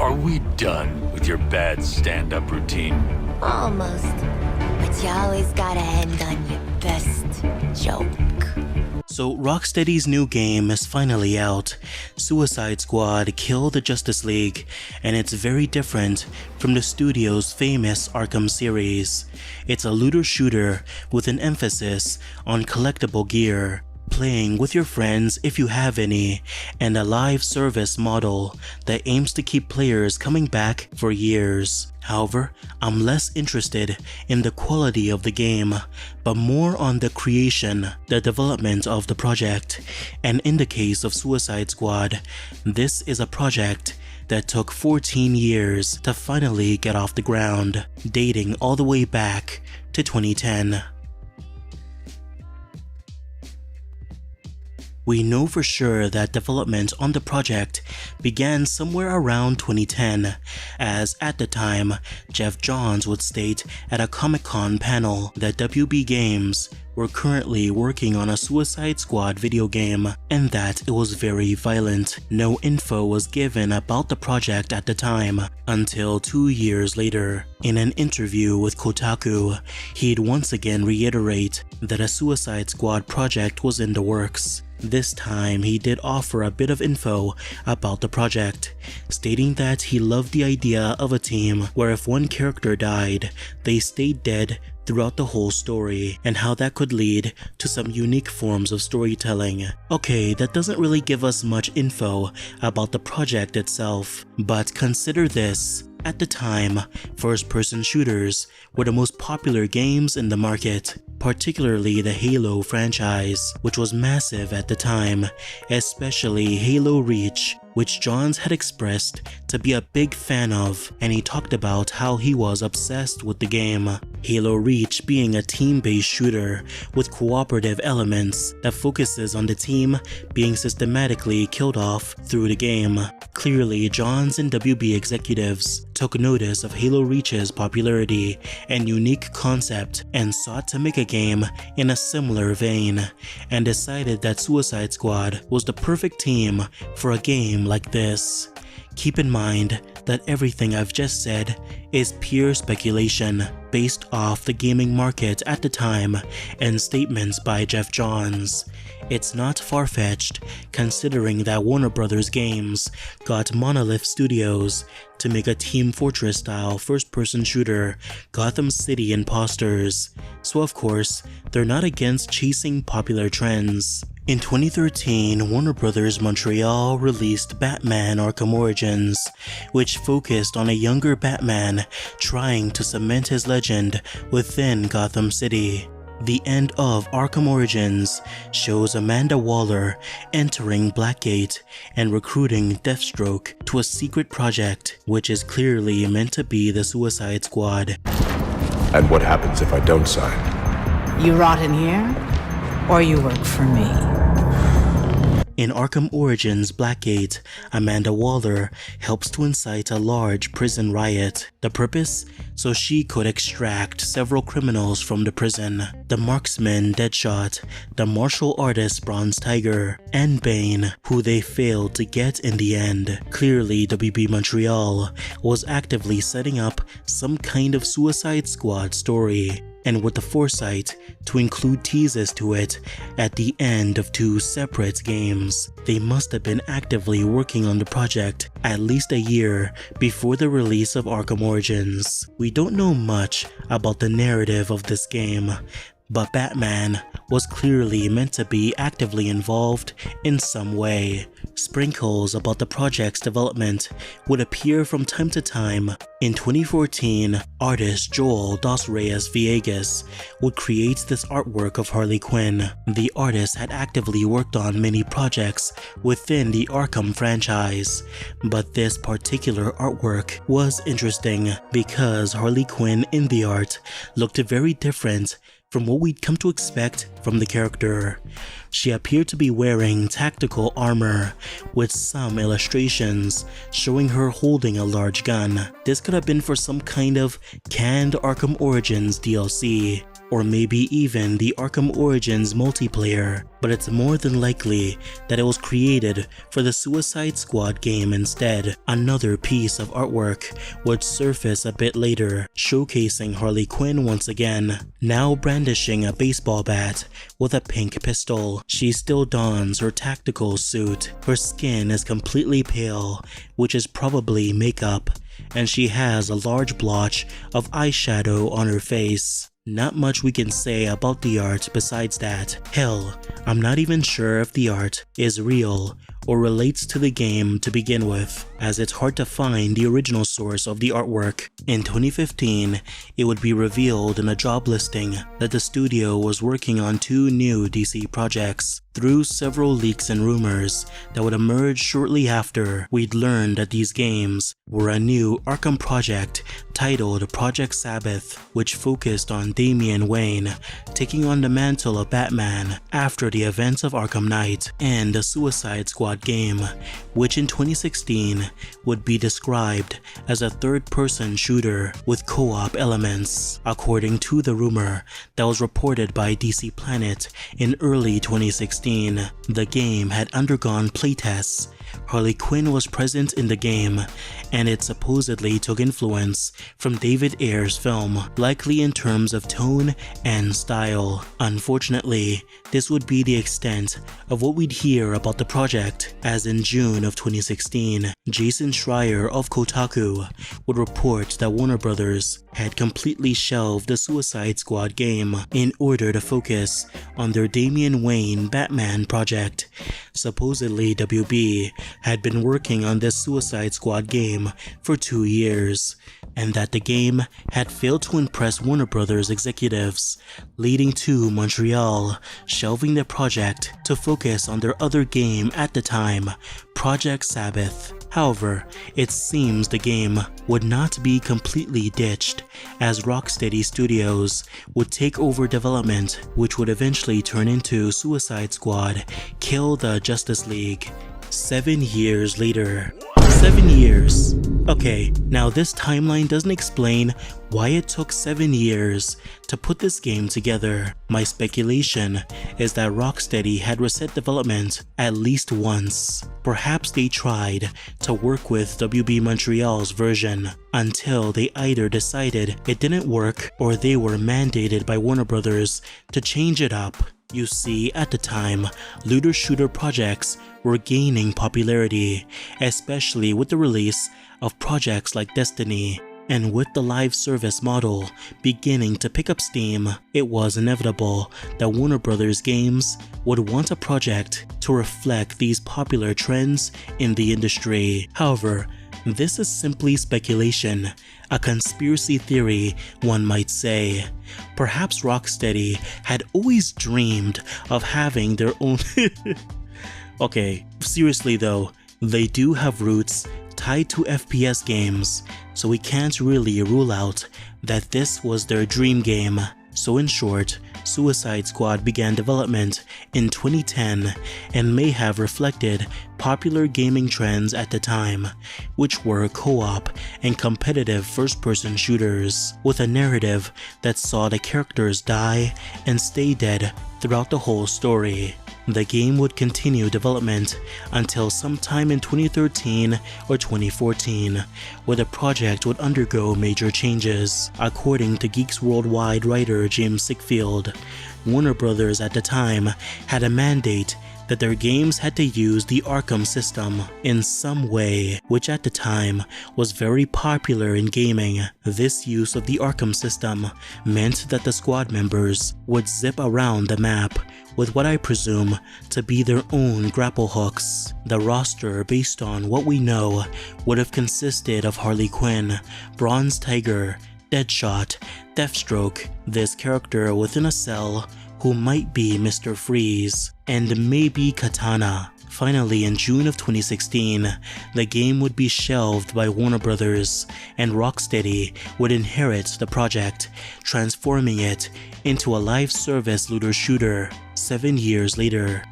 Are we done with your bad stand-up routine? Almost. But you always gotta end on your best joke. So Rocksteady's new game is finally out. Suicide Squad: Kill the Justice League, and it's very different from the studio's famous Arkham series. It's a looter shooter with an emphasis on collectible gear, playing with your friends if you have any, and a live service model that aims to keep players coming back for years. However, I'm less interested in the quality of the game, but more on the creation, the development of the project. And in the case of Suicide Squad, this is a project that took 14 years to finally get off the ground, dating all the way back to 2010. We know for sure that development on the project began somewhere around 2010, as at the time, Jeff Johns would state at a Comic-Con panel that WB Games were currently working on a Suicide Squad video game, and that it was very violent. No info was given about the project at the time until 2 years later. In an interview with Kotaku, he'd once again reiterate that a Suicide Squad project was in the works. This time, he did offer a bit of info about the project, stating that he loved the idea of a team where if one character died, they stayed dead throughout the whole story, and how that could lead to some unique forms of storytelling. Okay, that doesn't really give us much info about the project itself, but consider this. At the time, first-person shooters were the most popular games in the market, particularly the Halo franchise, which was massive at the time, especially Halo Reach, which Johns had expressed to be a big fan of, and he talked about how he was obsessed with the game. Halo Reach being a team-based shooter with cooperative elements that focuses on the team being systematically killed off through the game. Clearly, Johns and WB executives took notice of Halo Reach's popularity and unique concept and sought to make a game in a similar vein, and decided that Suicide Squad was the perfect team for a game like this. Keep in mind that everything I've just said is pure speculation based off the gaming market at the time and statements by Jeff Johns. It's not far-fetched considering that Warner Bros. Games got Monolith Studios to make a Team Fortress-style first-person shooter, Gotham City Imposters, so of course, they're not against chasing popular trends. In 2013, Warner Bros. Montreal released Batman Arkham Origins, which focused on a younger Batman trying to cement his legend within Gotham City. The end of Arkham Origins shows Amanda Waller entering Blackgate and recruiting Deathstroke to a secret project, which is clearly meant to be the Suicide Squad. And what happens if I don't sign? You rot in here, or you work for me. In Arkham Origins Blackgate, Amanda Waller helps to incite a large prison riot. The purpose? So she could extract several criminals from the prison. The marksman Deadshot, the martial artist Bronze Tiger, and Bane, who they failed to get in the end. Clearly, WB Montreal was actively setting up some kind of Suicide Squad story, and with the foresight to include teases to it at the end of 2 separate games. They must have been actively working on the project at least a year before the release of Arkham Origins. We don't know much about the narrative of this game, but Batman was clearly meant to be actively involved in some way. Sprinkles about the project's development would appear from time to time. In 2014, artist Joel Dos Reyes Villegas would create this artwork of Harley Quinn. The artist had actively worked on many projects within the Arkham franchise, but this particular artwork was interesting because Harley Quinn in the art looked very different from what we'd come to expect from the character. She appeared to be wearing tactical armor, with some illustrations showing her holding a large gun. This could have been for some kind of canned Arkham Origins DLC. or maybe even the Arkham Origins multiplayer, but it's more than likely that it was created for the Suicide Squad game instead. Another piece of artwork would surface a bit later, showcasing Harley Quinn once again, now brandishing a baseball bat with a pink pistol. She still dons her tactical suit. Her skin is completely pale, which is probably makeup, and she has a large blotch of eyeshadow on her face. Not much we can say about the art besides that. Hell, I'm not even sure if the art is real or relates to the game to begin with, as it's hard to find the original source of the artwork. In 2015, it would be revealed in a job listing that the studio was working on 2 new DC projects. Through several leaks and rumors that would emerge shortly after, we'd learned that these games were a new Arkham project titled Project Sabbath, which focused on Damian Wayne taking on the mantle of Batman after the events of Arkham Knight, and the Suicide Squad game, which in 2016 would be described as a third-person shooter with co-op elements. According to the rumor that was reported by DC Planet in early 2016, the game had undergone playtests. Harley Quinn was present in the game, and it supposedly took influence from David Ayer's film, likely in terms of tone and style. Unfortunately, this would be the extent of what we'd hear about the project, as in June of 2016, Jason Schreier of Kotaku would report that Warner Bros. Had completely shelved the Suicide Squad game in order to focus on their Damian Wayne Batman project. Supposedly, WB had been working on this Suicide Squad game for 2 years, and that the game had failed to impress Warner Bros. Executives, leading to Montreal shelving the project to focus on their other game at the time, Project Sabbath. However, it seems the game would not be completely ditched, as Rocksteady Studios would take over development, which would eventually turn into Suicide Squad: Kill the Justice League. 7 years later. 7 years. Okay, now this timeline doesn't explain why it took 7 years to put this game together. My speculation is that Rocksteady had reset development at least once. Perhaps they tried to work with WB Montreal's version until they either decided it didn't work or they were mandated by Warner Bros. To change it up. You see, at the time, looter shooter projects were gaining popularity, especially with the release of projects like Destiny. And with the live service model beginning to pick up steam, it was inevitable that Warner Bros. Games would want a project to reflect these popular trends in the industry. However, this is simply speculation, a conspiracy theory, one might say. Perhaps Rocksteady had always dreamed of having their own Okay, seriously though, they do have roots tied to FPS games, so we can't really rule out that this was their dream game. So in short, Suicide Squad began development in 2010 and may have reflected popular gaming trends at the time, which were co-op and competitive first-person shooters, with a narrative that saw the characters die and stay dead throughout the whole story. The game would continue development until sometime in 2013 or 2014, where the project would undergo major changes. According to Geeks Worldwide writer James Sickfield, Warner Bros. At the time had a mandate that their games had to use the Arkham system in some way, which at the time was very popular in gaming. This use of the Arkham system meant that the squad members would zip around the map with what I presume to be their own grapple hooks. The roster, based on what we know, would have consisted of Harley Quinn, Bronze Tiger, Deadshot, Deathstroke, this character within a cell who might be Mr. Freeze, and maybe Katana. Finally, in June of 2016, the game would be shelved by Warner Bros. And Rocksteady would inherit the project, transforming it into a live service looter shooter 7 years later.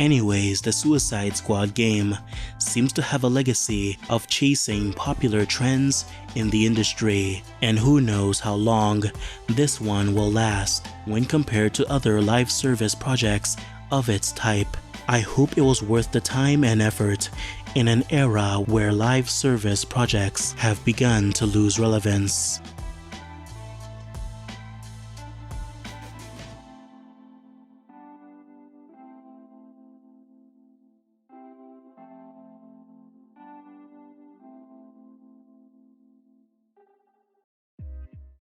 Anyways, the Suicide Squad game seems to have a legacy of chasing popular trends in the industry, and who knows how long this one will last when compared to other live service projects of its type. I hope it was worth the time and effort in an era where live service projects have begun to lose relevance.